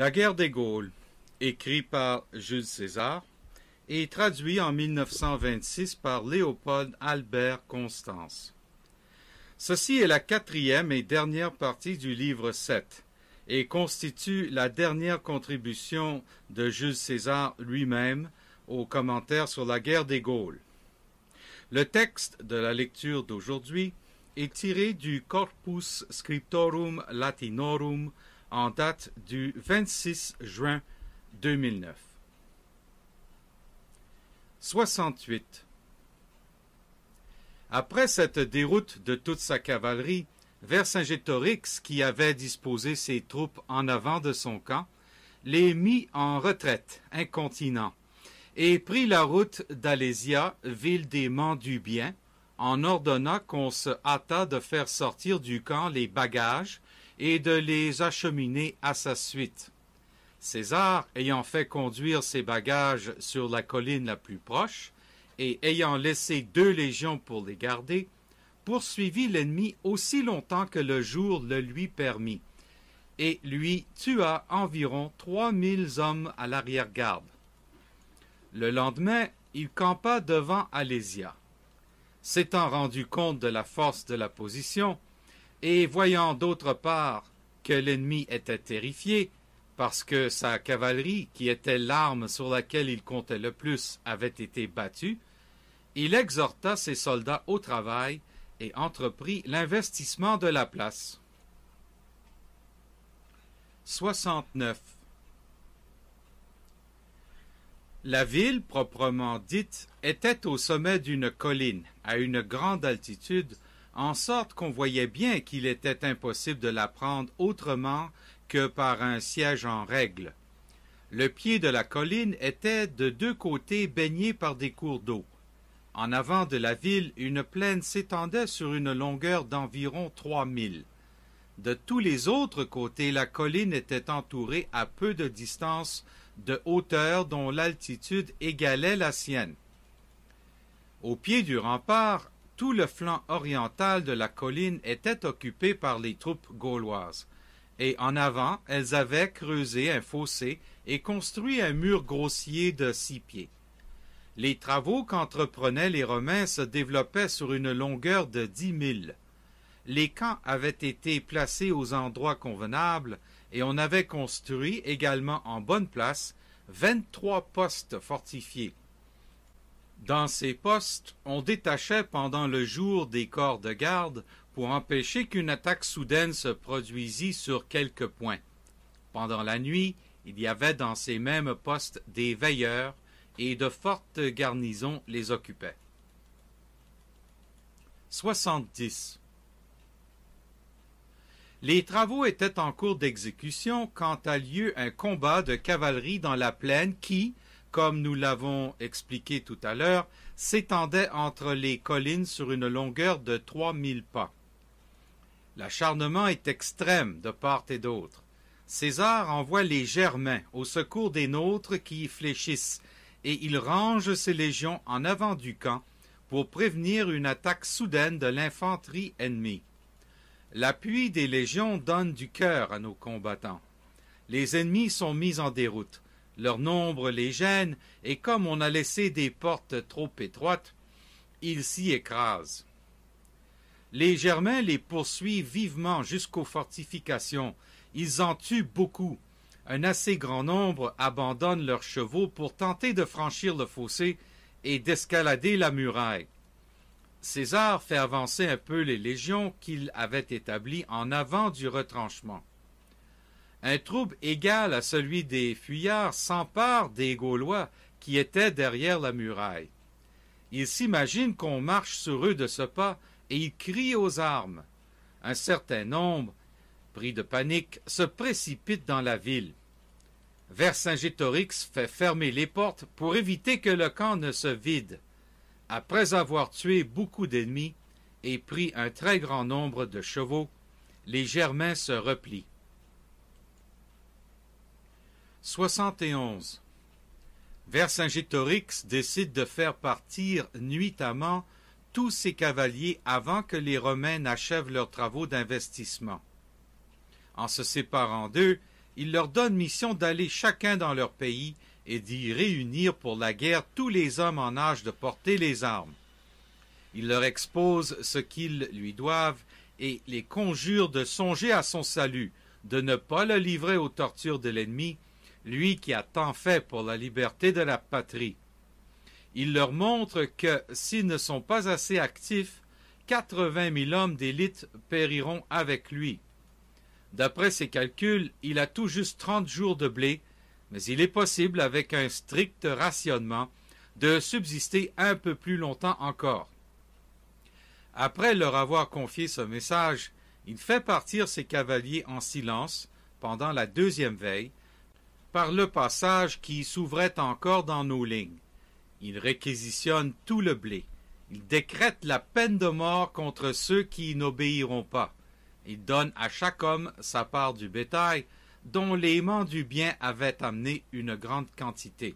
La guerre des Gaules, écrit par Jules César et traduit en 1926 par Léopold Albert Constance. Ceci est la quatrième et dernière partie du livre 7 et constitue la dernière contribution de Jules César lui-même aux commentaires sur la guerre des Gaules. Le texte de la lecture d'aujourd'hui est tiré du Corpus Scriptorum Latinorum en date du 26 juin 2009. 68. Après cette déroute de toute sa cavalerie, Vercingétorix, qui avait disposé ses troupes en avant de son camp, les mit en retraite, incontinent, et prit la route d'Alésia, ville des Mandubiens, en ordonnant qu'on se hâtât de faire sortir du camp les bagages et de les acheminer à sa suite. César, ayant fait conduire ses bagages sur la colline la plus proche, et ayant laissé 2 légions pour les garder, poursuivit l'ennemi aussi longtemps que le jour le lui permit, et lui tua environ 3000 hommes à l'arrière-garde. Le lendemain, il campa devant Alésia. S'étant rendu compte de la force de la position, et voyant d'autre part que l'ennemi était terrifié, parce que sa cavalerie, qui était l'arme sur laquelle il comptait le plus, avait été battue, il exhorta ses soldats au travail et entreprit l'investissement de la place. 69. La ville, proprement dite, était au sommet d'une colline, à une grande altitude, en sorte qu'on voyait bien qu'il était impossible de la prendre autrement que par un siège en règle. Le pied de la colline était de 2 côtés baigné par des cours d'eau. En avant de la ville, une plaine s'étendait sur une longueur d'environ 3000. De tous les autres côtés, la colline était entourée à peu de distance de hauteur dont l'altitude égalait la sienne. Au pied du rempart, tout le flanc oriental de la colline était occupé par les troupes gauloises, et en avant, elles avaient creusé un fossé et construit un mur grossier de 6 pieds. Les travaux qu'entreprenaient les Romains se développaient sur une longueur de 10 000. Les camps avaient été placés aux endroits convenables et on avait construit également en bonne place 23 postes fortifiés. Dans ces postes, on détachait pendant le jour des corps de garde pour empêcher qu'une attaque soudaine se produisît sur quelque point. Pendant la nuit, il y avait dans ces mêmes postes des veilleurs et de fortes garnisons les occupaient. 70. Les travaux étaient en cours d'exécution quand a lieu un combat de cavalerie dans la plaine qui, comme nous l'avons expliqué tout à l'heure, s'étendait entre les collines sur une longueur de 3000 pas. L'acharnement est extrême de part et d'autre. César envoie les Germains au secours des nôtres qui y fléchissent, et il range ses légions en avant du camp pour prévenir une attaque soudaine de l'infanterie ennemie. L'appui des légions donne du cœur à nos combattants. Les ennemis sont mis en déroute. Leur nombre les gêne, et comme on a laissé des portes trop étroites, ils s'y écrasent. Les Germains les poursuivent vivement jusqu'aux fortifications. Ils en tuent beaucoup. Un assez grand nombre abandonnent leurs chevaux pour tenter de franchir le fossé et d'escalader la muraille. César fait avancer un peu les légions qu'il avait établies en avant du retranchement. Un trouble égal à celui des fuyards s'empare des Gaulois qui étaient derrière la muraille. Ils s'imaginent qu'on marche sur eux de ce pas et ils crient aux armes. Un certain nombre, pris de panique, se précipitent dans la ville. Vercingétorix fait fermer les portes pour éviter que le camp ne se vide. Après avoir tué beaucoup d'ennemis et pris un très grand nombre de chevaux, les Germains se replient. 71. Vercingétorix décide de faire partir nuitamment tous ses cavaliers avant que les Romains n'achèvent leurs travaux d'investissement. En se séparant d'eux, il leur donne mission d'aller chacun dans leur pays et d'y réunir pour la guerre tous les hommes en âge de porter les armes. Il leur expose ce qu'ils lui doivent et les conjure de songer à son salut, de ne pas le livrer aux tortures de l'ennemi, lui qui a tant fait pour la liberté de la patrie. Il leur montre que, s'ils ne sont pas assez actifs, 80 000 hommes d'élite périront avec lui. D'après ses calculs, il a tout juste 30 jours de blé, mais il est possible, avec un strict rationnement, de subsister un peu plus longtemps encore. Après leur avoir confié ce message, il fait partir ses cavaliers en silence pendant la deuxième veille, par le passage qui s'ouvrait encore dans nos lignes. Il réquisitionne tout le blé. Il décrète la peine de mort contre ceux qui n'obéiront pas. Il donne à chaque homme sa part du bétail, dont les aimants du bien avaient amené une grande quantité.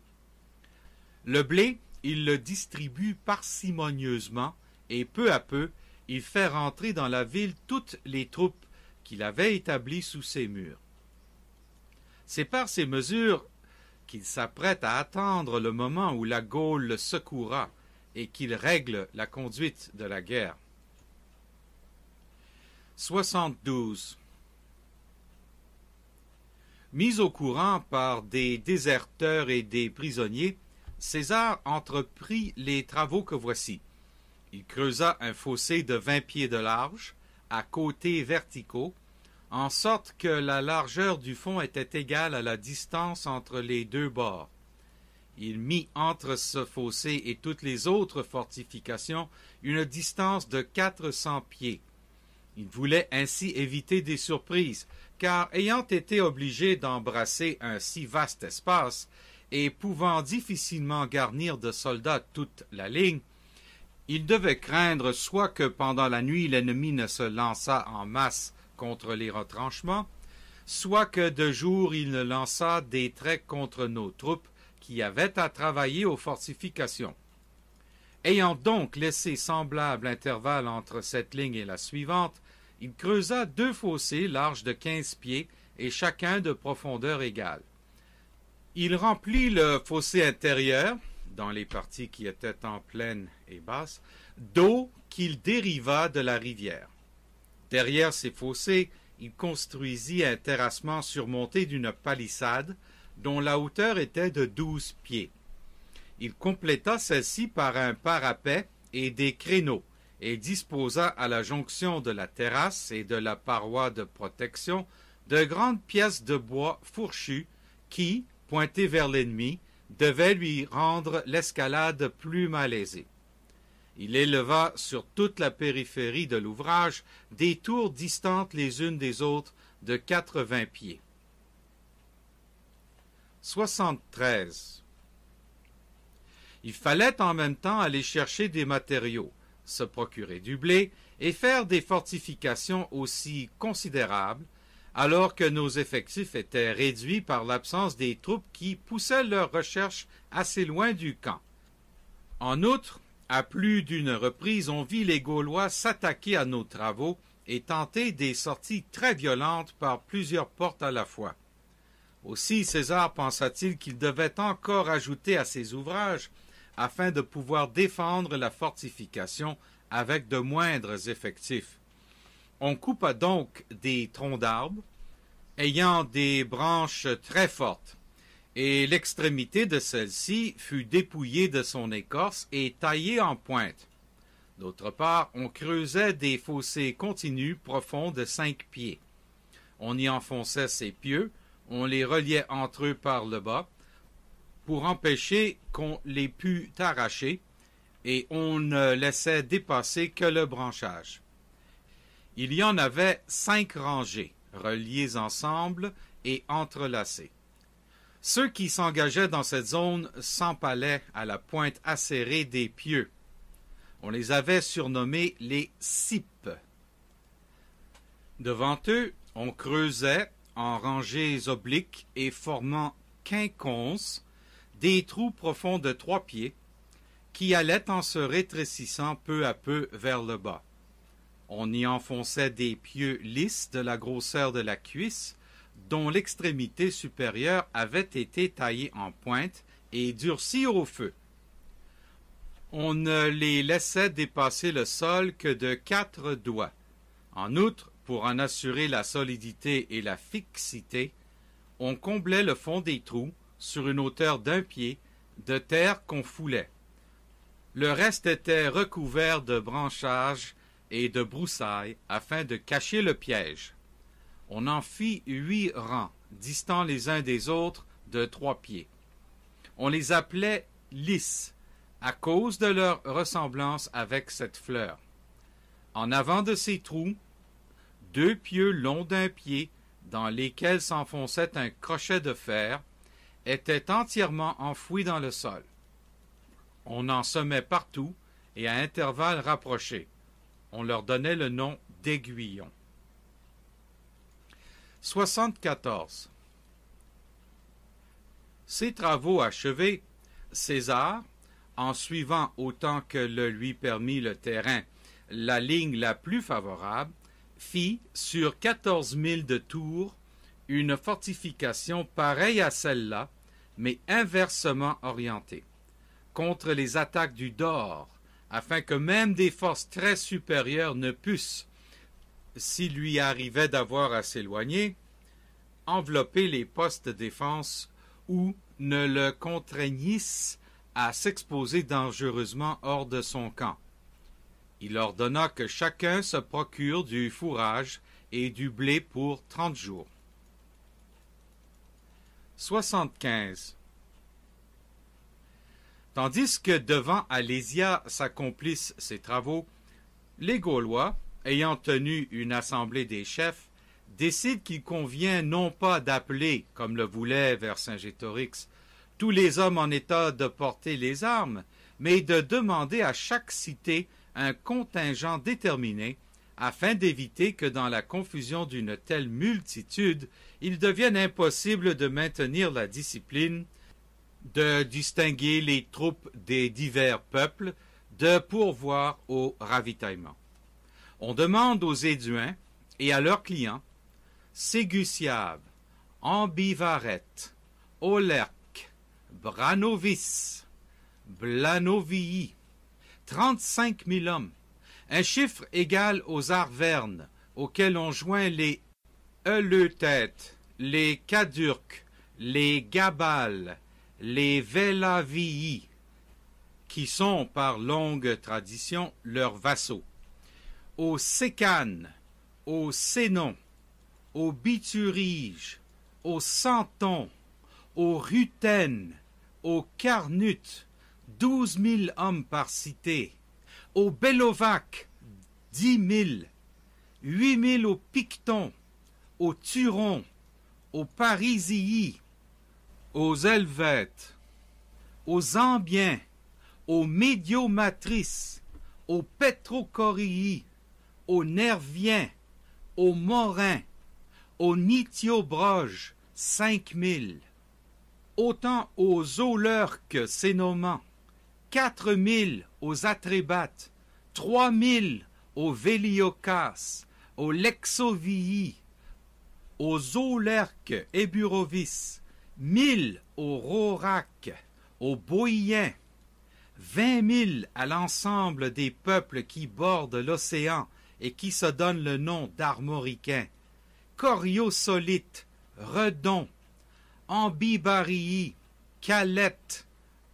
Le blé, il le distribue parcimonieusement, et peu à peu, il fait rentrer dans la ville toutes les troupes qu'il avait établies sous ses murs. C'est par ces mesures qu'il s'apprête à attendre le moment où la Gaule le secourra et qu'il règle la conduite de la guerre. 72. Mis au courant par des déserteurs et des prisonniers, César entreprit les travaux que voici. Il creusa un fossé de 20 pieds de large, à côtés verticaux, en sorte que la largeur du fond était égale à la distance entre les deux bords. Il mit entre ce fossé et toutes les autres fortifications une distance de 400 pieds. Il voulait ainsi éviter des surprises, car ayant été obligé d'embrasser un si vaste espace, et pouvant difficilement garnir de soldats toute la ligne, il devait craindre soit que pendant la nuit l'ennemi ne se lançât en masse contre les retranchements, soit que de jour il ne lançât des traits contre nos troupes qui avaient à travailler aux fortifications. Ayant donc laissé semblable intervalle entre cette ligne et la suivante, il creusa 2 fossés larges de 15 pieds et chacun de profondeur égale. Il remplit le fossé intérieur, dans les parties qui étaient en plaine et basse, d'eau qu'il dériva de la rivière. Derrière ces fossés, il construisit un terrassement surmonté d'une palissade dont la hauteur était de 12 pieds. Il compléta celle-ci par un parapet et des créneaux et disposa à la jonction de la terrasse et de la paroi de protection de grandes pièces de bois fourchues qui, pointées vers l'ennemi, devaient lui rendre l'escalade plus malaisée. Il éleva sur toute la périphérie de l'ouvrage des tours distantes les unes des autres de 80 pieds. 73. Il fallait en même temps aller chercher des matériaux, se procurer du blé et faire des fortifications aussi considérables, alors que nos effectifs étaient réduits par l'absence des troupes qui poussaient leurs recherches assez loin du camp. En outre, à plus d'une reprise, on vit les Gaulois s'attaquer à nos travaux et tenter des sorties très violentes par plusieurs portes à la fois. Aussi César pensa-t-il qu'il devait encore ajouter à ses ouvrages afin de pouvoir défendre la fortification avec de moindres effectifs. On coupa donc des troncs d'arbres ayant des branches très fortes, et l'extrémité de celle-ci fut dépouillée de son écorce et taillée en pointe. D'autre part, on creusait des fossés continus profonds de 5 pieds. On y enfonçait ces pieux, on les reliait entre eux par le bas, pour empêcher qu'on les pût arracher, et on ne laissait dépasser que le branchage. Il y en avait 5 rangées, reliées ensemble et entrelacées. Ceux qui s'engageaient dans cette zone s'empalaient à la pointe acérée des pieux. On les avait surnommés les cipes. Devant eux, on creusait, en rangées obliques et formant quinconces, des trous profonds de 3 pieds, qui allaient en se rétrécissant peu à peu vers le bas. On y enfonçait des pieux lisses de la grosseur de la cuisse, dont l'extrémité supérieure avait été taillée en pointe et durcie au feu. On ne les laissait dépasser le sol que de 4 doigts. En outre, pour en assurer la solidité et la fixité, on comblait le fond des trous, sur une hauteur d'1 pied, de terre qu'on foulait. Le reste était recouvert de branchages et de broussailles afin de cacher le piège. On en fit 8 rangs, distants les uns des autres de 3 pieds. On les appelait lys, à cause de leur ressemblance avec cette fleur. En avant de ces trous, 2 pieux longs d'1 pied, dans lesquels s'enfonçait un crochet de fer, étaient entièrement enfouis dans le sol. On en semait partout et à intervalles rapprochés. On leur donnait le nom d'aiguillons. 74. Ces travaux achevés, César, en suivant autant que le lui permit le terrain la ligne la plus favorable, fit sur 14 000 de tours une fortification pareille à celle-là, mais inversement orientée, contre les attaques du Dor, afin que même des forces très supérieures ne pussent, s'il lui arrivait d'avoir à s'éloigner, envelopper les postes de défense ou ne le contraignissent à s'exposer dangereusement hors de son camp. Il ordonna que chacun se procure du fourrage et du blé pour 30 jours. 75. Tandis que devant Alésia s'accomplissent ces travaux, les Gaulois, ayant tenu une assemblée des chefs, décident qu'il convient non pas d'appeler, comme le voulait Vercingétorix, tous les hommes en état de porter les armes, mais de demander à chaque cité un contingent déterminé, afin d'éviter que dans la confusion d'une telle multitude, il devienne impossible de maintenir la discipline, de distinguer les troupes des divers peuples, de pourvoir au ravitaillement. On demande aux Éduins et à leurs clients Ségusiave, Ambivarète, Aulerque, Branovis, Blanovii, 35 000 hommes, un chiffre égal aux Arvernes, auxquels on joint les Eleutètes, les Cadurques, les Gabales, les Vélavii, qui sont par longue tradition leurs vassaux, aux Sécanes, aux Sénons, aux Bituriges, aux Santons, aux Rutènes, aux Carnutes, 12 000 hommes par cité, aux Bellovaques, 10 000, 8 000 aux Pictons, aux Turons, aux Parisii, aux Helvètes, aux Ambiens, aux Médiomatrices, aux Pétrocorii, aux Nerviens, aux Morins, aux Nitiobroges, 5 000, autant aux Aulerques sénomans, 4 000 aux Atrébates, 3 000 aux Véliocas, aux Lexovii, aux Aulerques Éburovis, 1 000 aux Rauraques, aux Boïens, 20 000 à l'ensemble des peuples qui bordent l'océan et qui se donnent le nom d'Armoricains, Coriosolites, Redons, Ambibarii, Calètes,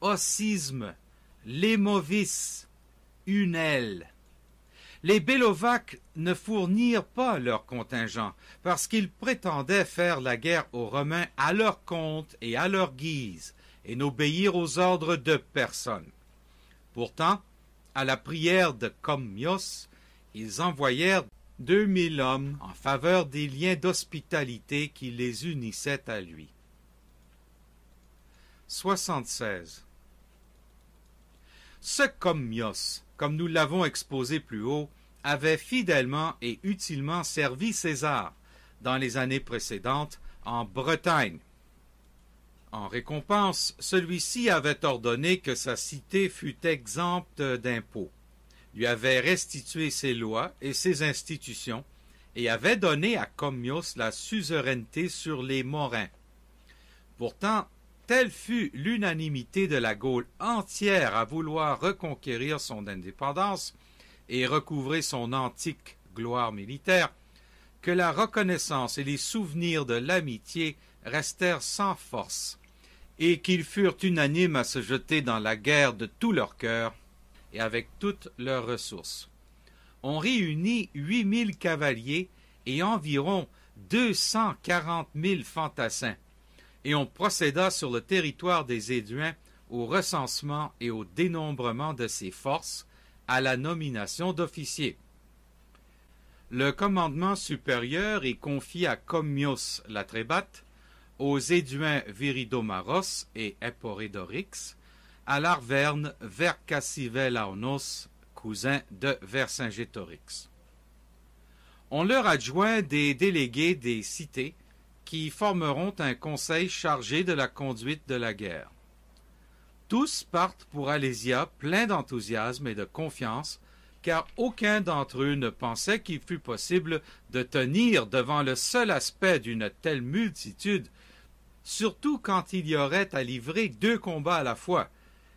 Ossismes, Lémovis, Unel. Les Bellovaques ne fournirent pas leur contingent parce qu'ils prétendaient faire la guerre aux Romains à leur compte et à leur guise et n'obéir aux ordres de personne. Pourtant, à la prière de Commios, ils envoyèrent 2 000 hommes en faveur des liens d'hospitalité qui les unissaient à lui. 76. Ce Commios, comme nous l'avons exposé plus haut, avait fidèlement et utilement servi César dans les années précédentes en Bretagne. En récompense, celui-ci avait ordonné que sa cité fût exempte d'impôts, lui avait restitué ses lois et ses institutions, et avait donné à Commios la suzeraineté sur les Morins. Pourtant, telle fut l'unanimité de la Gaule entière à vouloir reconquérir son indépendance et recouvrer son antique gloire militaire, que la reconnaissance et les souvenirs de l'amitié restèrent sans force, et qu'ils furent unanimes à se jeter dans la guerre de tout leur cœur et avec toutes leurs ressources. On réunit 8000 cavaliers et environ 240 000 fantassins, et on procéda sur le territoire des Éduins au recensement et au dénombrement de ses forces, à la nomination d'officiers. Le commandement supérieur est confié à Commios l'Atrébate, aux Éduins Viridomaros et Eporédorix, à l'Arverne Vercassivelaonos, cousin de Vercingétorix. On leur adjoint des délégués des cités qui formeront un conseil chargé de la conduite de la guerre. Tous partent pour Alésia pleins d'enthousiasme et de confiance, car aucun d'entre eux ne pensait qu'il fût possible de tenir devant le seul aspect d'une telle multitude, surtout quand il y aurait à livrer 2 combats à la fois,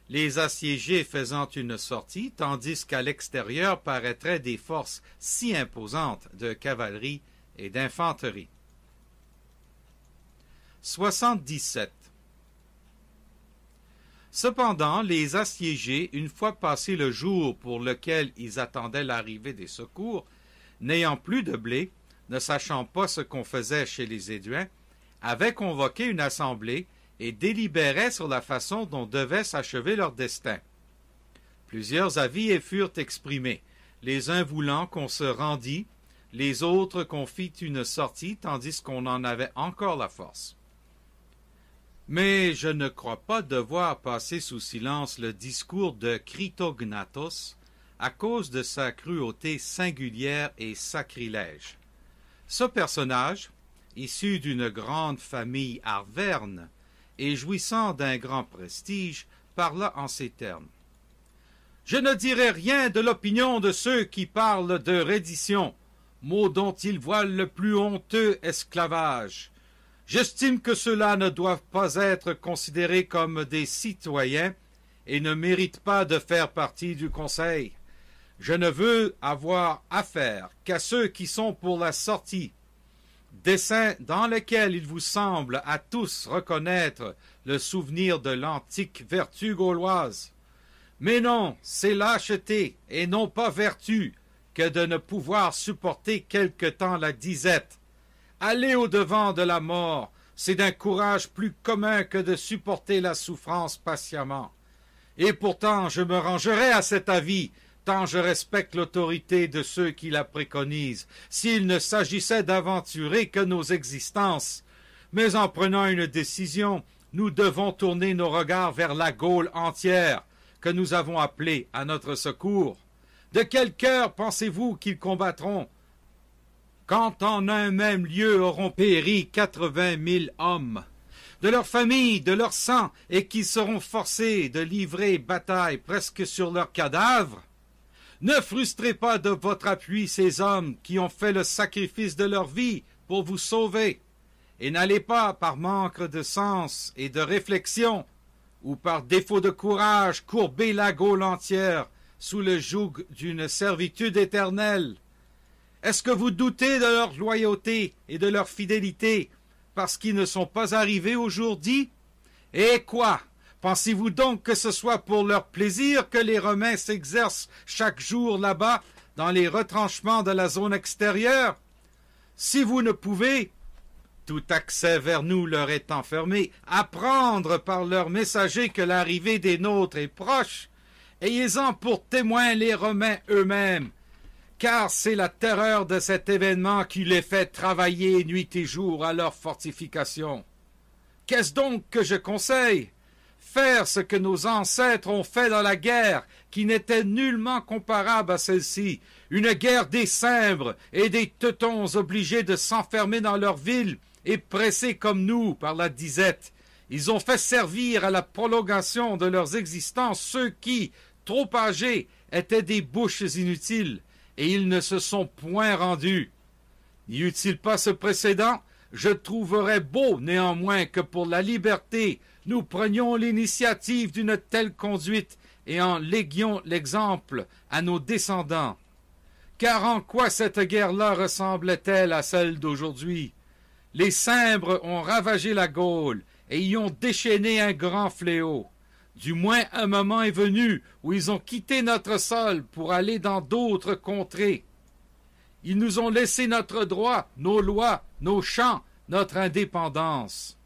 les assiégés faisant une sortie, tandis qu'à l'extérieur paraîtraient des forces si imposantes de cavalerie et d'infanterie. 77. Cependant, les assiégés, une fois passé le jour pour lequel ils attendaient l'arrivée des secours, n'ayant plus de blé, ne sachant pas ce qu'on faisait chez les Éduins, avaient convoqué une assemblée et délibéraient sur la façon dont devait s'achever leur destin. Plusieurs avis furent exprimés, les uns voulant qu'on se rendît, les autres qu'on fît une sortie, tandis qu'on en avait encore la force. Mais je ne crois pas devoir passer sous silence le discours de Critognatos à cause de sa cruauté singulière et sacrilège. Ce personnage, issu d'une grande famille arverne et jouissant d'un grand prestige, parla en ces termes. « Je ne dirai rien de l'opinion de ceux qui parlent de reddition, mot dont ils voient le plus honteux esclavage. J'estime que ceux-là ne doivent pas être considérés comme des citoyens et ne méritent pas de faire partie du Conseil. Je ne veux avoir affaire qu'à ceux qui sont pour la sortie, dessein dans lequel il vous semble à tous reconnaître le souvenir de l'antique vertu gauloise. Mais non, c'est lâcheté et non pas vertu que de ne pouvoir supporter quelque temps la disette. Aller au-devant de la mort, c'est d'un courage plus commun que de supporter la souffrance patiemment. Et pourtant, je me rangerai à cet avis, tant je respecte l'autorité de ceux qui la préconisent, s'il ne s'agissait d'aventurer que nos existences. Mais en prenant une décision, nous devons tourner nos regards vers la Gaule entière, que nous avons appelée à notre secours. De quel cœur pensez-vous qu'ils combattront? Quand en un même lieu auront péri 80 000 hommes, de leur famille, de leur sang, et qu'ils seront forcés de livrer bataille presque sur leurs cadavres? Ne frustrez pas de votre appui ces hommes qui ont fait le sacrifice de leur vie pour vous sauver, et n'allez pas, par manque de sens et de réflexion, ou par défaut de courage, courber la Gaule entière sous le joug d'une servitude éternelle. Est-ce que vous doutez de leur loyauté et de leur fidélité parce qu'ils ne sont pas arrivés au jour dit? Et quoi? Pensez-vous donc que ce soit pour leur plaisir que les Romains s'exercent chaque jour là-bas, dans les retranchements de la zone extérieure? Si vous ne pouvez, tout accès vers nous leur étant fermé, apprendre par leurs messagers que l'arrivée des nôtres est proche, ayez-en pour témoins les Romains eux-mêmes, car c'est la terreur de cet événement qui les fait travailler nuit et jour à leur fortification. Qu'est-ce donc que je conseille? Faire ce que nos ancêtres ont fait dans la guerre, qui n'était nullement comparable à celle-ci, une guerre des Cimbres et des Teutons obligés de s'enfermer dans leur ville et pressés comme nous par la disette. Ils ont fait servir à la prolongation de leurs existences ceux qui, trop âgés, étaient des bouches inutiles, et ils ne se sont point rendus. N'y eût-il pas ce précédent, je trouverais beau néanmoins que pour la liberté, nous prenions l'initiative d'une telle conduite et en léguions l'exemple à nos descendants. Car en quoi cette guerre-là ressemblait-elle à celle d'aujourd'hui? Les Cimbres ont ravagé la Gaule et y ont déchaîné un grand fléau. Du moins un moment est venu où ils ont quitté notre sol pour aller dans d'autres contrées. Ils nous ont laissé notre droit, nos lois, nos chants, notre indépendance.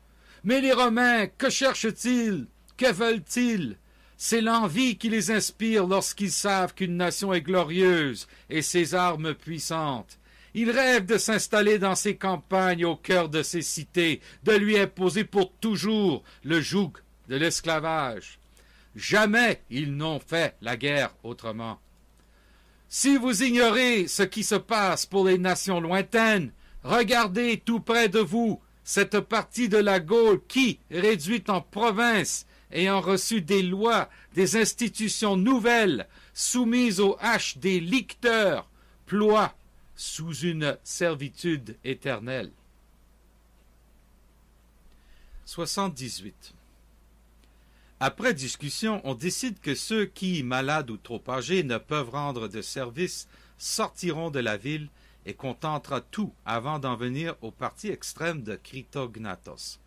Mais les Romains, que cherchent-ils? Que veulent-ils? C'est l'envie qui les inspire lorsqu'ils savent qu'une nation est glorieuse et ses armes puissantes. Ils rêvent de s'installer dans ses campagnes au cœur de ses cités, de lui imposer pour toujours le joug de l'esclavage. Jamais ils n'ont fait la guerre autrement. Si vous ignorez ce qui se passe pour les nations lointaines, regardez tout près de vous cette partie de la Gaule qui, réduite en province, ayant reçu des lois, des institutions nouvelles, soumises aux haches des licteurs, ploie sous une servitude éternelle. 78. Après discussion, on décide que ceux qui, malades ou trop âgés, ne peuvent rendre de service, sortiront de la ville et qu'on tentera tout avant d'en venir au parti extrême de Critognatos.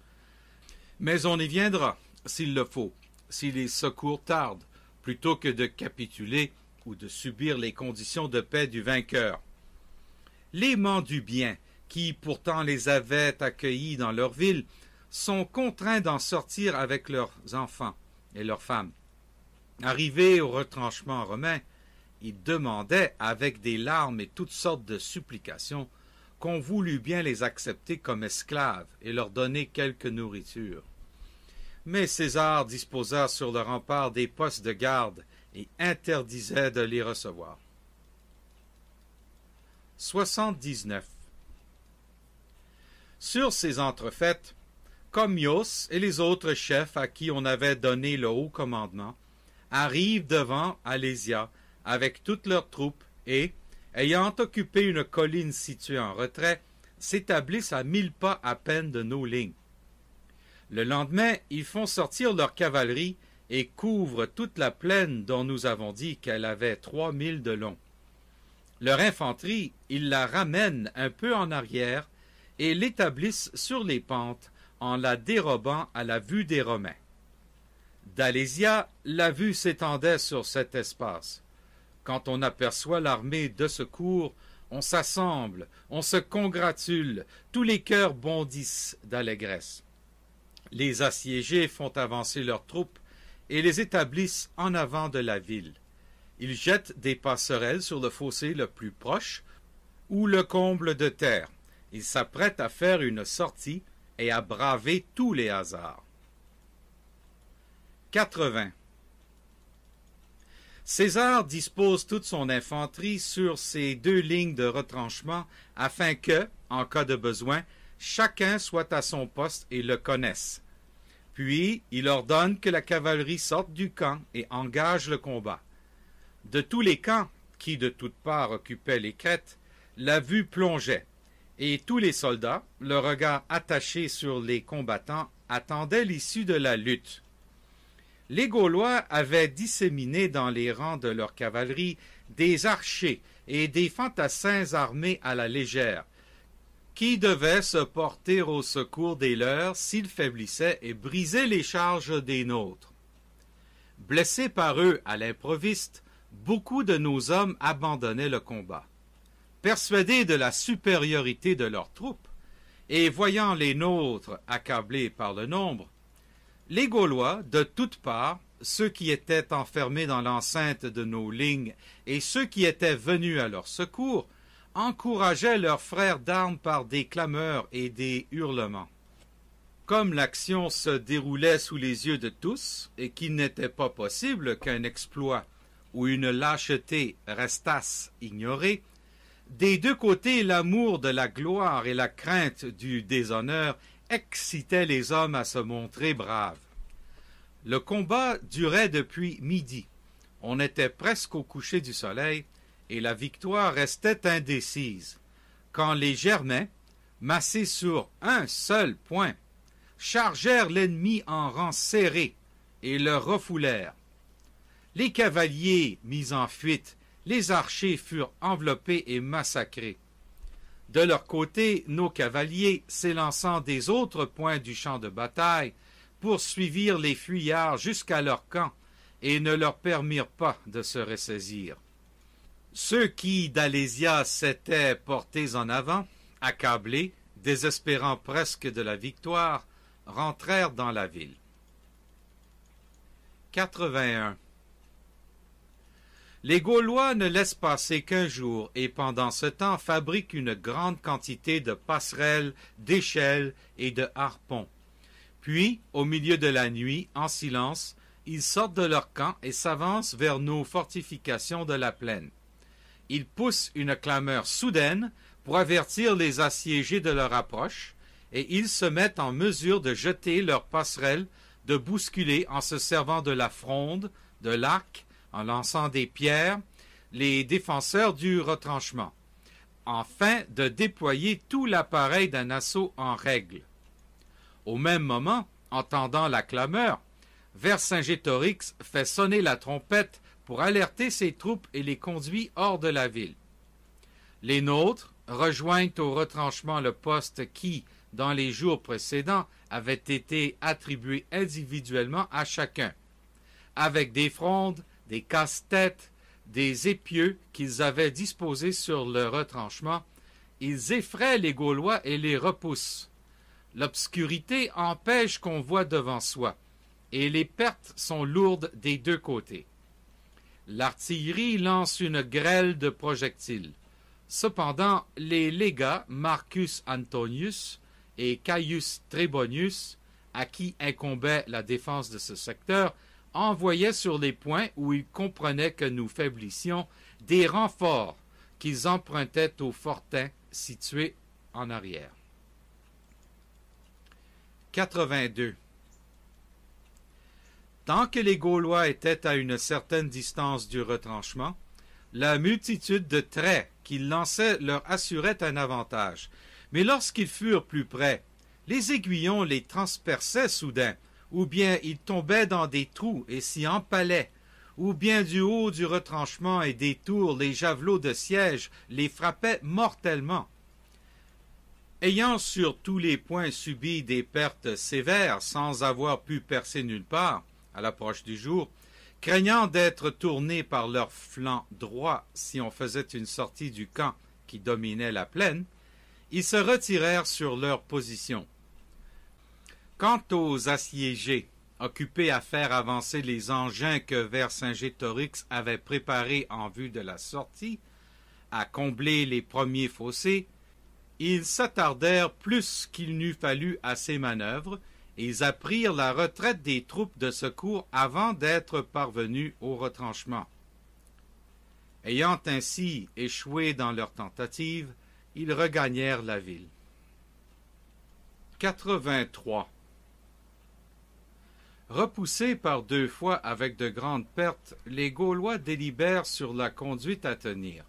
Mais on y viendra, s'il le faut, si les secours tardent, plutôt que de capituler ou de subir les conditions de paix du vainqueur. Les Mandubiens, qui pourtant les avaient accueillis dans leur ville, sont contraints d'en sortir avec leurs enfants et leurs femmes. Arrivés au retranchement romain, ils demandaient, avec des larmes et toutes sortes de supplications, qu'on voulût bien les accepter comme esclaves et leur donner quelque nourriture. Mais César disposa sur le rempart des postes de garde et interdisait de les recevoir. 79. Sur ces entrefaites, Commios et les autres chefs à qui on avait donné le haut commandement arrivent devant Alésia avec toutes leurs troupes et, ayant occupé une colline située en retrait, s'établissent à 1000 pas à peine de nos lignes. Le lendemain, ils font sortir leur cavalerie et couvrent toute la plaine dont nous avons dit qu'elle avait 3000 de long. Leur infanterie, ils la ramènent un peu en arrière et l'établissent sur les pentes en la dérobant à la vue des Romains. D'Alésia, la vue s'étendait sur cet espace. Quand on aperçoit l'armée de secours, on s'assemble, on se congratule, tous les cœurs bondissent d'allégresse. Les assiégés font avancer leurs troupes et les établissent en avant de la ville. Ils jettent des passerelles sur le fossé le plus proche ou le comble de terre. Ils s'apprêtent à faire une sortie et à braver tous les hasards. 80. César dispose toute son infanterie sur ces 2 lignes de retranchement afin que, en cas de besoin, chacun soit à son poste et le connaisse. Puis, il ordonne que la cavalerie sorte du camp et engage le combat. De tous les camps, qui de toutes parts occupaient les crêtes, la vue plongeait, et tous les soldats, le regard attaché sur les combattants, attendaient l'issue de la lutte. Les Gaulois avaient disséminé dans les rangs de leur cavalerie des archers et des fantassins armés à la légère, qui devaient se porter au secours des leurs s'ils faiblissaient et briser les charges des nôtres. Blessés par eux à l'improviste, beaucoup de nos hommes abandonnaient le combat. Persuadés de la supériorité de leurs troupes, et voyant les nôtres accablés par le nombre, les Gaulois, de toutes parts, ceux qui étaient enfermés dans l'enceinte de nos lignes et ceux qui étaient venus à leur secours, encourageaient leurs frères d'armes par des clameurs et des hurlements. Comme l'action se déroulait sous les yeux de tous, et qu'il n'était pas possible qu'un exploit ou une lâcheté restassent ignorés, des 2 côtés l'amour de la gloire et la crainte du déshonneur excitaient les hommes à se montrer braves. Le combat durait depuis midi. On était presque au coucher du soleil, et la victoire restait indécise. quand les Germains, massés sur un seul point, chargèrent l'ennemi en rang serré et le refoulèrent. Les cavaliers mis en fuite, les archers furent enveloppés et massacrés. De leur côté, nos cavaliers, s'élançant des autres points du champ de bataille, poursuivirent les fuyards jusqu'à leur camp et ne leur permirent pas de se ressaisir. Ceux qui, d'Alésia, s'étaient portés en avant, accablés, désespérant presque de la victoire, rentrèrent dans la ville. 81. Les Gaulois ne laissent passer qu'un jour et pendant ce temps fabriquent une grande quantité de passerelles, d'échelles et de harpons. Puis, au milieu de la nuit, en silence, ils sortent de leur camp et s'avancent vers nos fortifications de la plaine. Ils poussent une clameur soudaine pour avertir les assiégés de leur approche, et ils se mettent en mesure de jeter leurs passerelles, de bousculer en se servant de la fronde, de l'arc, en lançant des pierres, les défenseurs du retranchement, afin de déployer tout l'appareil d'un assaut en règle. Au même moment, entendant la clameur, Vercingétorix fait sonner la trompette pour alerter ses troupes et les conduit hors de la ville. Les nôtres rejoignent au retranchement le poste qui, dans les jours précédents, avait été attribué individuellement à chacun, avec des frondes, des casse-têtes, des épieux qu'ils avaient disposés sur le retranchement. Ils effraient les Gaulois et les repoussent. L'obscurité empêche qu'on voie devant soi, et les pertes sont lourdes des deux côtés. L'artillerie lance une grêle de projectiles. Cependant, les légats Marcus Antonius et Caius Trebonius, à qui incombait la défense de ce secteur, envoyaient sur les points où ils comprenaient que nous faiblissions des renforts qu'ils empruntaient aux fortins situés en arrière. 82. Tant que les Gaulois étaient à une certaine distance du retranchement, la multitude de traits qu'ils lançaient leur assurait un avantage. Mais lorsqu'ils furent plus près, les aiguillons les transperçaient soudain, ou bien ils tombaient dans des trous et s'y empalaient, ou bien du haut du retranchement et des tours les javelots de siège les frappaient mortellement. Ayant sur tous les points subi des pertes sévères sans avoir pu percer nulle part, à l'approche du jour, craignant d'être tournés par leur flanc droit si on faisait une sortie du camp qui dominait la plaine, ils se retirèrent sur leur position. Quant aux assiégés, occupés à faire avancer les engins que Vercingétorix avait préparés en vue de la sortie, à combler les premiers fossés, ils s'attardèrent plus qu'il n'eût fallu à ces manœuvres, et ils apprirent la retraite des troupes de secours avant d'être parvenus au retranchement. Ayant ainsi échoué dans leur tentative, ils regagnèrent la ville. 83. Repoussés par 2 fois avec de grandes pertes, les Gaulois délibèrent sur la conduite à tenir.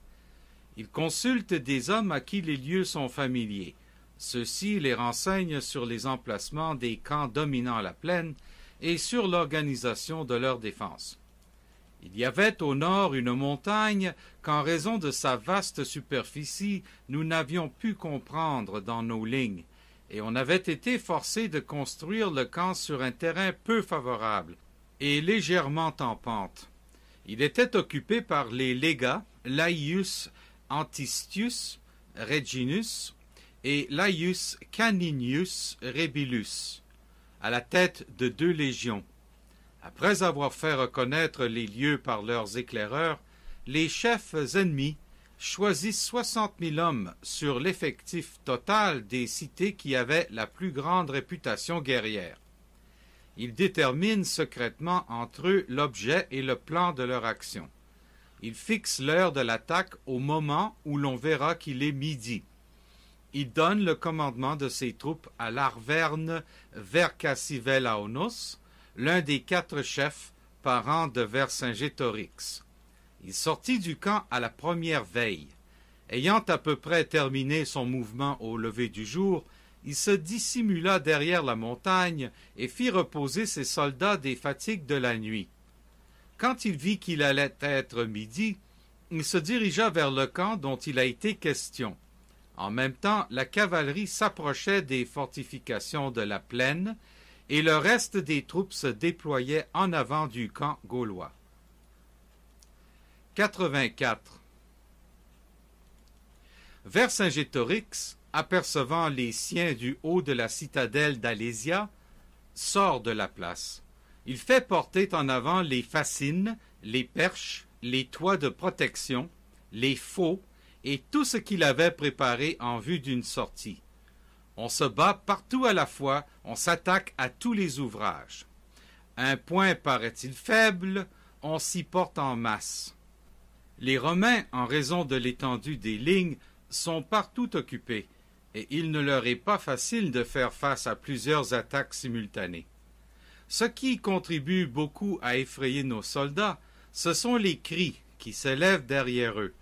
Ils consultent des hommes à qui les lieux sont familiers. Ceux-ci les renseignent sur les emplacements des camps dominant la plaine et sur l'organisation de leur défense. Il y avait au nord une montagne qu'en raison de sa vaste superficie, nous n'avions pu comprendre dans nos lignes, et on avait été forcé de construire le camp sur un terrain peu favorable et légèrement en pente. Il était occupé par les légats Laius Antistius Reginus et Laius Caninius Rebilus, à la tête de 2 légions. Après avoir fait reconnaître les lieux par leurs éclaireurs, les chefs ennemis choisissent 60 000 hommes sur l'effectif total des cités qui avaient la plus grande réputation guerrière. Ils déterminent secrètement entre eux l'objet et le plan de leur action. Ils fixent l'heure de l'attaque au moment où l'on verra qu'il est midi. Ils donnent le commandement de ces troupes à l'Arverne Vercassivellaunus, l'un des 4 chefs parents de Vercingétorix. Il sortit du camp à la première veille. Ayant à peu près terminé son mouvement au lever du jour, il se dissimula derrière la montagne et fit reposer ses soldats des fatigues de la nuit. Quand il vit qu'il allait être midi, il se dirigea vers le camp dont il a été question. En même temps, la cavalerie s'approchait des fortifications de la plaine et le reste des troupes se déployait en avant du camp gaulois. 84. Vercingétorix, apercevant les siens du haut de la citadelle d'Alésia, sort de la place. Il fait porter en avant les fascines, les perches, les toits de protection, les faux et tout ce qu'il avait préparé en vue d'une sortie. On se bat partout à la fois, on s'attaque à tous les ouvrages. Un point paraît-il faible, on s'y porte en masse. Les Romains, en raison de l'étendue des lignes, sont partout occupés, et il ne leur est pas facile de faire face à plusieurs attaques simultanées. Ce qui contribue beaucoup à effrayer nos soldats, ce sont les cris qui s'élèvent derrière eux.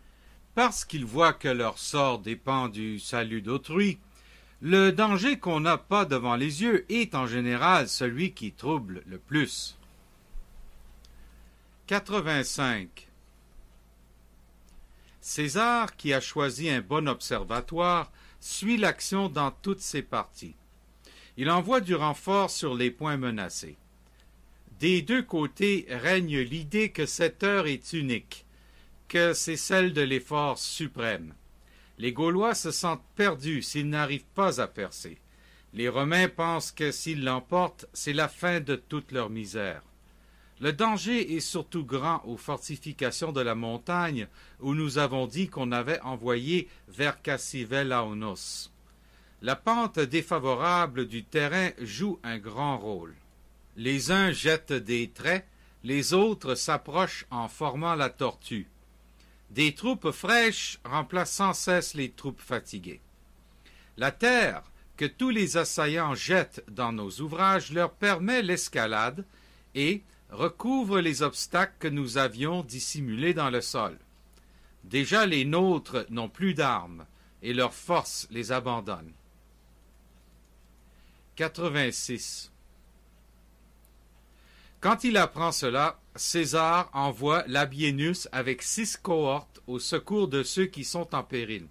Parce qu'ils voient que leur sort dépend du salut d'autrui, le danger qu'on n'a pas devant les yeux est en général celui qui trouble le plus. 85. César, qui a choisi un bon observatoire, suit l'action dans toutes ses parties. Il envoie du renfort sur les points menacés. Des deux côtés règne l'idée que cette heure est unique, que c'est celle de l'effort suprême. Les Gaulois se sentent perdus s'ils n'arrivent pas à percer. Les Romains pensent que s'ils l'emportent, c'est la fin de toute leur misère. Le danger est surtout grand aux fortifications de la montagne où nous avons dit qu'on avait envoyé vers Cassivellaunus. La pente défavorable du terrain joue un grand rôle. Les uns jettent des traits, les autres s'approchent en formant la tortue. Des troupes fraîches remplacent sans cesse les troupes fatiguées. La terre que tous les assaillants jettent dans nos ouvrages leur permet l'escalade et recouvre les obstacles que nous avions dissimulés dans le sol. Déjà les nôtres n'ont plus d'armes et leur force les abandonne. 86. Quand il apprend cela, César envoie Labienus avec 6 cohortes au secours de ceux qui sont en péril.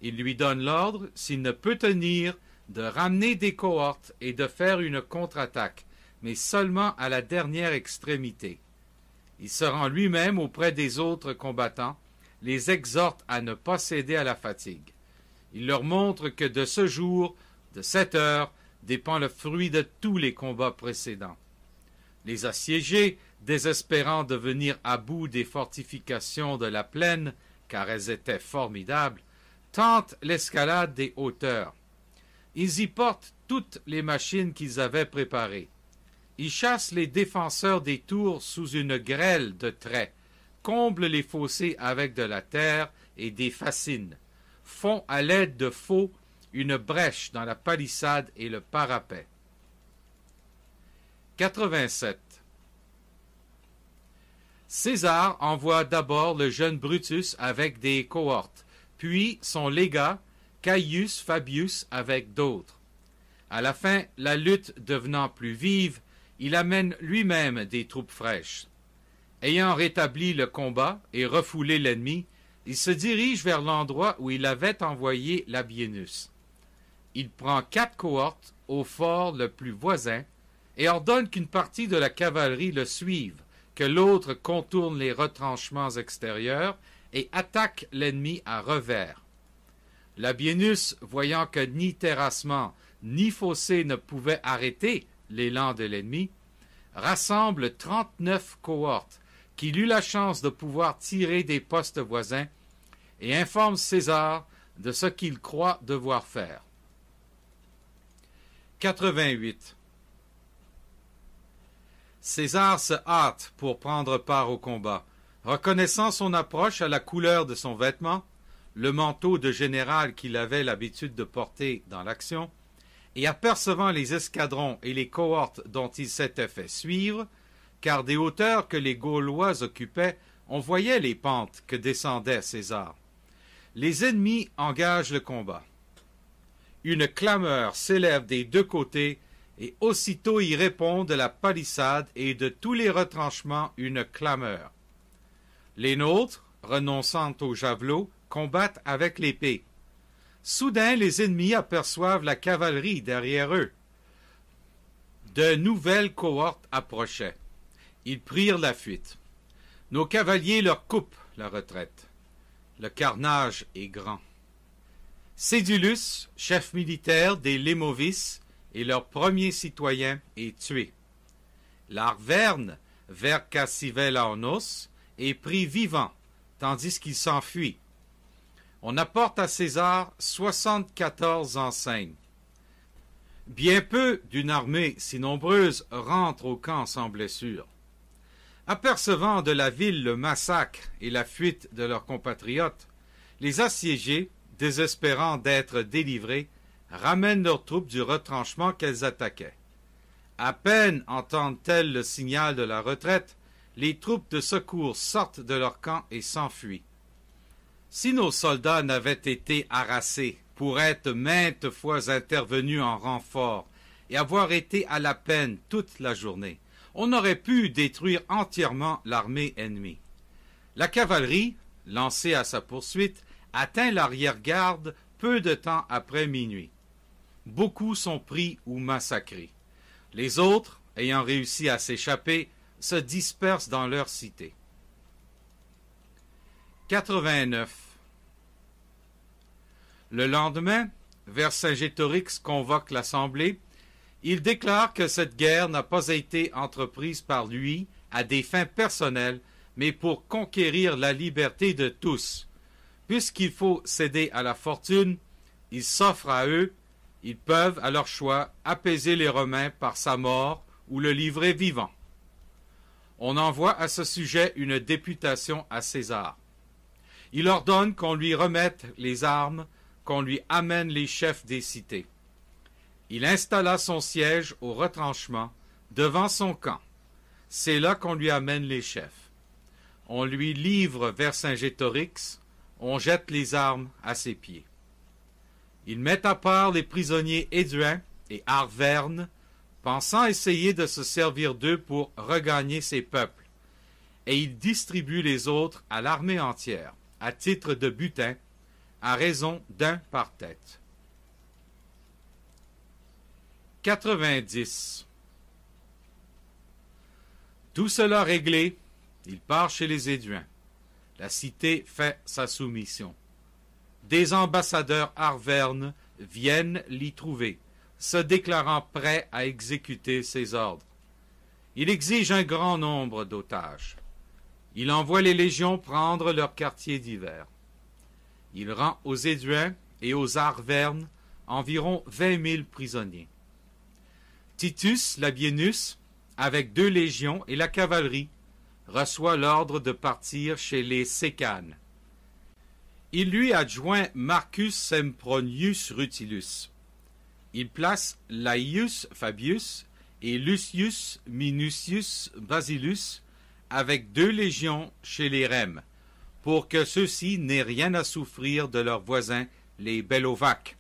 Il lui donne l'ordre, s'il ne peut tenir, de ramener des cohortes et de faire une contre-attaque, mais seulement à la dernière extrémité. Il se rend lui-même auprès des autres combattants, les exhorte à ne pas céder à la fatigue. Il leur montre que de ce jour, de cette heure, dépend le fruit de tous les combats précédents. Les assiégés, désespérant de venir à bout des fortifications de la plaine, car elles étaient formidables, tentent l'escalade des hauteurs. Ils y portent toutes les machines qu'ils avaient préparées. Ils chassent les défenseurs des tours sous une grêle de traits, comblent les fossés avec de la terre et des fascines, font à l'aide de faux une brèche dans la palissade et le parapet. 87. César envoie d'abord le jeune Brutus avec des cohortes, puis son légat, Caius Fabius, avec d'autres. À la fin, la lutte devenant plus vive, il amène lui-même des troupes fraîches. Ayant rétabli le combat et refoulé l'ennemi, il se dirige vers l'endroit où il avait envoyé Labienus. Il prend 4 cohortes au fort le plus voisin et ordonne qu'une partie de la cavalerie le suive, que l'autre contourne les retranchements extérieurs et attaque l'ennemi à revers. Labienus, voyant que ni terrassement ni fossé ne pouvaient arrêter l'élan de l'ennemi, rassemble 39 cohortes qu'il eut la chance de pouvoir tirer des postes voisins et informe César de ce qu'il croit devoir faire. 88. César se hâte pour prendre part au combat, reconnaissant son approche à la couleur de son vêtement, le manteau de général qu'il avait l'habitude de porter dans l'action, et apercevant les escadrons et les cohortes dont il s'était fait suivre, car des hauteurs que les Gaulois occupaient, on voyait les pentes que descendait César. les ennemis engagent le combat. Une clameur s'élève des deux côtés, et aussitôt y répond de la palissade et de tous les retranchements une clameur. Les nôtres, renonçant au javelot, combattent avec l'épée. Soudain, les ennemis aperçoivent la cavalerie derrière eux. De nouvelles cohortes approchaient. Ils prirent la fuite. Nos cavaliers leur coupent la retraite. Le carnage est grand. Cédulus, chef militaire des Lémovis et leur premier citoyen, est tué. L'Arverne, Vercassivellanos, est pris vivant, tandis qu'il s'enfuit. On apporte à César 74 enseignes. Bien peu d'une armée si nombreuse rentre au camp sans blessure. Apercevant de la ville le massacre et la fuite de leurs compatriotes, les assiégés, désespérant d'être délivrés, ramènent leurs troupes du retranchement qu'elles attaquaient. À peine entendent-elles le signal de la retraite, les troupes de secours sortent de leur camp et s'enfuient. Si nos soldats n'avaient été harassés pour être maintes fois intervenus en renfort et avoir été à la peine toute la journée, on aurait pu détruire entièrement l'armée ennemie. La cavalerie, lancée à sa poursuite, atteint l'arrière-garde peu de temps après minuit. Beaucoup sont pris ou massacrés. Les autres, ayant réussi à s'échapper, se dispersent dans leur cité. 89. Le lendemain, Vercingétorix convoque l'assemblée. Il déclare que cette guerre n'a pas été entreprise par lui à des fins personnelles, mais pour conquérir la liberté de tous. Puisqu'il faut céder à la fortune, il s'offre à eux, ils peuvent, à leur choix, apaiser les Romains par sa mort ou le livrer vivant. On envoie à ce sujet une députation à César. Il ordonne qu'on lui remette les armes, qu'on lui amène les chefs des cités. Il installa son siège au retranchement, devant son camp. C'est là qu'on lui amène les chefs. On lui livre Vercingétorix, on jette les armes à ses pieds. Il met à part les prisonniers Éduins et Arverne, pensant essayer de se servir d'eux pour regagner ses peuples, et il distribue les autres à l'armée entière, à titre de butin, à raison d'un par tête. 90. Tout cela réglé, il part chez les Éduins. La cité fait sa soumission. Des ambassadeurs arvernes viennent l'y trouver, se déclarant prêts à exécuter ses ordres. Il exige un grand nombre d'otages. Il envoie les légions prendre leurs quartiers d'hiver. Il rend aux Éduins et aux Arvernes environ 20 000 prisonniers. Titus Labienus, avec 2 légions et la cavalerie, reçoit l'ordre de partir chez les Sécanes. Il lui adjoint Marcus Sempronius Rutilus. Il place Laïus Fabius et Lucius Minucius Basilus avec 2 légions chez les Rèmes, pour que ceux-ci n'aient rien à souffrir de leurs voisins, les Bellovaques.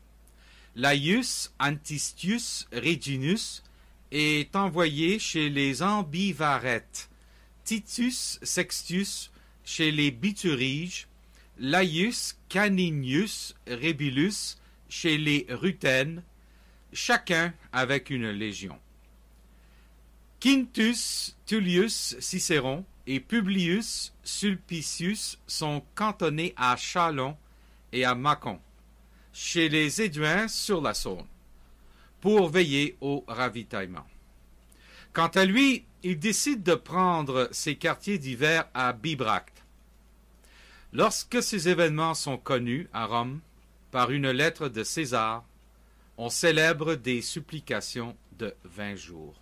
Laïus Antistius Reginus est envoyé chez les Ambivarètes, Titus Sextius chez les Bituriges, Laïus Caninius Rebilus chez les Rutènes, chacun avec une légion. Quintus Tullius Cicéron et Publius Sulpicius sont cantonnés à Châlons et à Mâcon, chez les Éduins sur la Saône, pour veiller au ravitaillement. Quant à lui, il décide de prendre ses quartiers d'hiver à Bibracte. Lorsque ces événements sont connus à Rome par une lettre de César, on célèbre des supplications de 20 jours.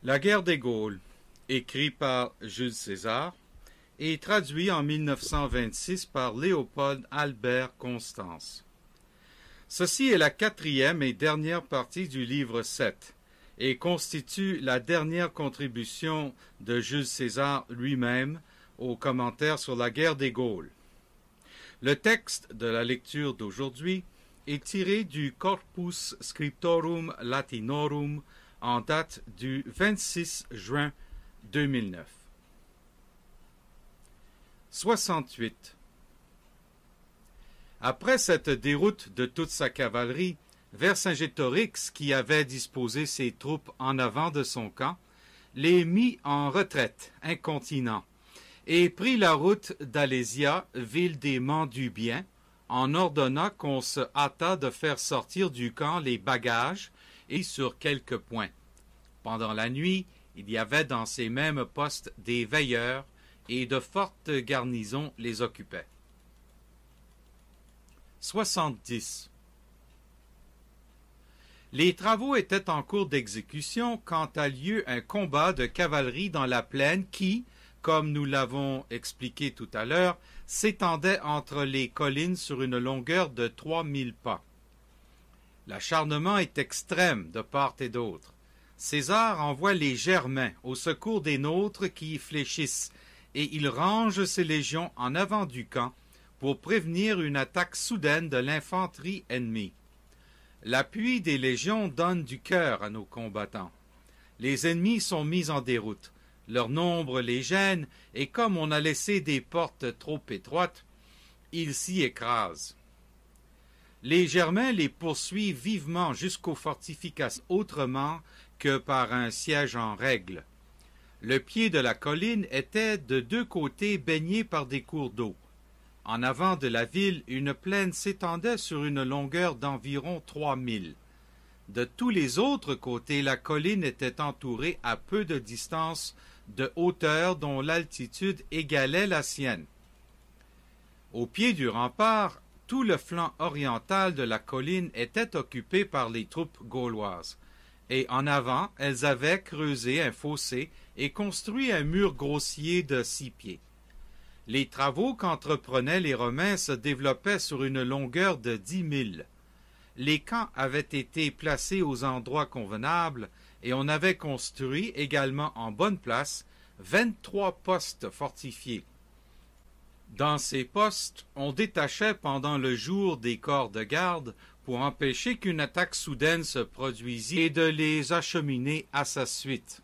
La guerre des Gaules, écrit par Jules César et traduit en 1926 par Léopold Albert Constance. Ceci est la quatrième et dernière partie du livre 7 et constitue la dernière contribution de Jules César lui-même aux commentaires sur la guerre des Gaules. Le texte de la lecture d'aujourd'hui est tiré du Corpus Scriptorum Latinorum en date du 26 juin 2009. 68. Après cette déroute de toute sa cavalerie, Vercingétorix, qui avait disposé ses troupes en avant de son camp, les mit en retraite, incontinent, et prit la route d'Alésia, ville des Mandubiens, en ordonnant qu'on se hâtât de faire sortir du camp les bagages et sur quelques points. Pendant la nuit, il y avait dans ces mêmes postes des veilleurs, et de fortes garnisons les occupaient. 70. Les travaux étaient en cours d'exécution quand a lieu un combat de cavalerie dans la plaine qui, comme nous l'avons expliqué tout à l'heure, s'étendait entre les collines sur une longueur de 3000 pas. L'acharnement est extrême de part et d'autre. César envoie les Germains au secours des nôtres qui y fléchissent, et il range ses légions en avant du camp pour prévenir une attaque soudaine de l'infanterie ennemie. L'appui des légions donne du cœur à nos combattants. Les ennemis sont mis en déroute. Leur nombre les gêne, et comme on a laissé des portes trop étroites, ils s'y écrasent. Les Germains les poursuivent vivement jusqu'aux fortifications, autrement que par un siège en règle. Le pied de la colline était de deux côtés baigné par des cours d'eau. En avant de la ville, une plaine s'étendait sur une longueur d'environ 3000. De tous les autres côtés, la colline était entourée à peu de distance de hauteur dont l'altitude égalait la sienne. Au pied du rempart, tout le flanc oriental de la colline était occupé par les troupes gauloises, et en avant, elles avaient creusé un fossé et construit un mur grossier de 6 pieds. Les travaux qu'entreprenaient les Romains se développaient sur une longueur de 10 000. Les camps avaient été placés aux endroits convenables et on avait construit également en bonne place 23 postes fortifiés. Dans ces postes, on détachait pendant le jour des corps de garde pour empêcher qu'une attaque soudaine se produisît et de les acheminer à sa suite.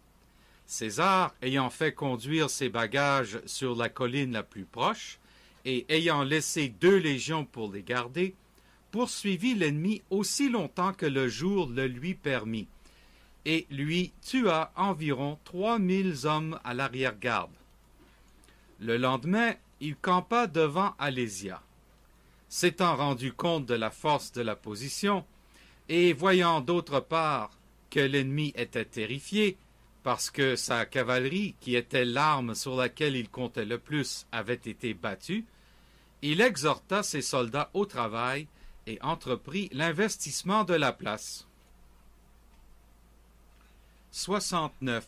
César, ayant fait conduire ses bagages sur la colline la plus proche, et ayant laissé 2 légions pour les garder, poursuivit l'ennemi aussi longtemps que le jour le lui permit, et lui tua environ 3000 hommes à l'arrière-garde. Le lendemain, il campa devant Alésia. S'étant rendu compte de la force de la position, et voyant d'autre part que l'ennemi était terrifié, parce que sa cavalerie, qui était l'arme sur laquelle il comptait le plus, avait été battue, il exhorta ses soldats au travail et entreprit l'investissement de la place. 69.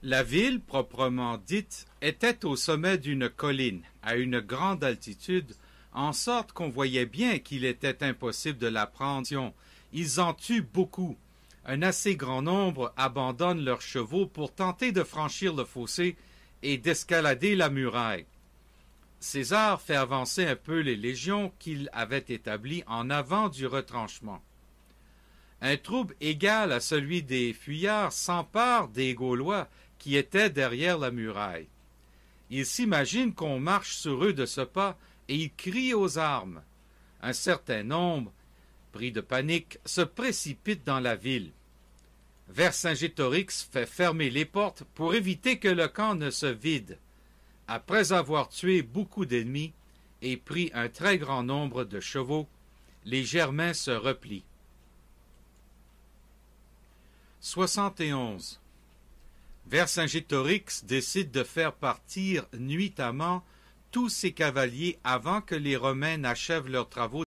La ville, proprement dite, était au sommet d'une colline, à une grande altitude, en sorte qu'on voyait bien qu'il était impossible de la prendre. Ils en tuent beaucoup. Un assez grand nombre abandonnent leurs chevaux pour tenter de franchir le fossé et d'escalader la muraille. César fait avancer un peu les légions qu'il avait établies en avant du retranchement. Un trouble égal à celui des fuyards s'empare des Gaulois qui étaient derrière la muraille. Ils s'imaginent qu'on marche sur eux de ce pas et ils crient aux armes. Un certain nombre, pris de panique, se précipite dans la ville. Vercingétorix fait fermer les portes pour éviter que le camp ne se vide. Après avoir tué beaucoup d'ennemis et pris un très grand nombre de chevaux, les Germains se replient. 71. Vercingétorix décide de faire partir nuitamment tous ses cavaliers avant que les Romains n'achèvent leurs travaux